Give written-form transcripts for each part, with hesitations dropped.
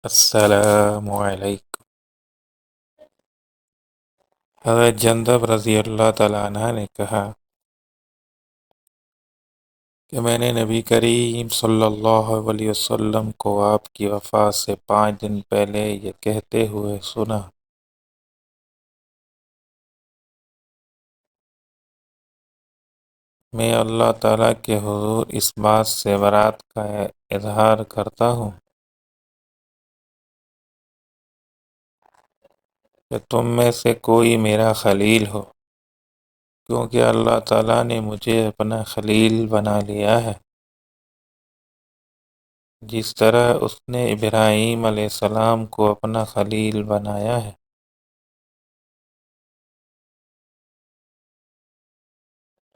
السلام علیکم۔ حضرت جندب رضی اللہ تعالیٰ عنہ نے کہا کہ میں نے نبی کریم صلی اللہ علیہ وسلم کو آپ کی وفات سے 5 دن پہلے یہ کہتے ہوئے سنا، میں اللہ تعالیٰ کے حضور اس بات سے برات کا اظہار کرتا ہوں کہ تم میں سے کوئی میرا خلیل ہو، کیونکہ اللہ تعالیٰ نے مجھے اپنا خلیل بنا لیا ہے، جس طرح اس نے ابراہیم علیہ السلام کو اپنا خلیل بنایا ہے۔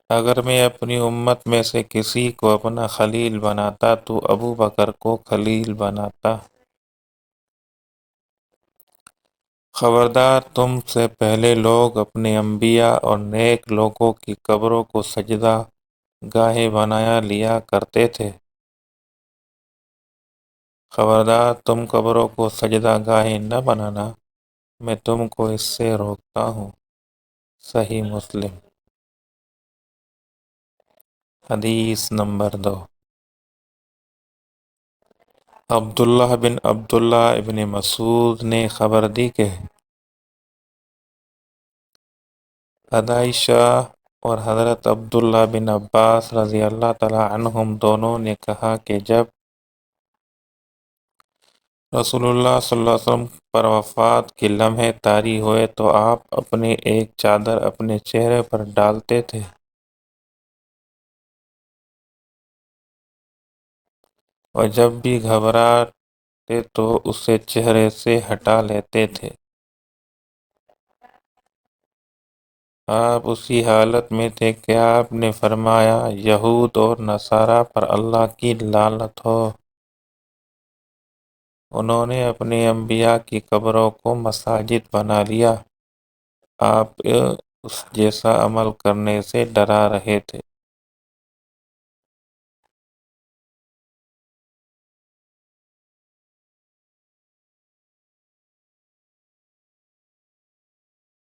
اگر میں اپنی امت میں سے کسی کو اپنا خلیل بناتا تو ابو بکر کو خلیل بناتا۔ خبردار، تم سے پہلے لوگ اپنے انبیاء اور نیک لوگوں کی قبروں کو سجدہ گاہیں بنایا لیا کرتے تھے۔ خبردار، تم قبروں کو سجدہ گاہیں نہ بنانا، میں تم کو اس سے روکتا ہوں۔ صحیح مسلم۔ حدیث نمبر 2۔ عبداللہ بن عبداللہ ابن مسعود نے خبر دی کہ عائشہ اور حضرت عبداللہ بن عباس رضی اللہ تعالیٰ عنہم دونوں نے کہا کہ جب رسول اللہ صلی اللہ علیہ وسلم پر وفات کے لمحے طاری ہوئے تو آپ اپنے ایک چادر اپنے چہرے پر ڈالتے تھے اور جب بھی گھبراتے تو اسے چہرے سے ہٹا لیتے تھے۔ آپ اسی حالت میں تھے کہ آپ نے فرمایا، یہود اور نصارہ پر اللہ کی لعنت ہو، انہوں نے اپنے انبیاء کی قبروں کو مساجد بنا لیا۔ آپ اس جیسا عمل کرنے سے ڈرا رہے تھے۔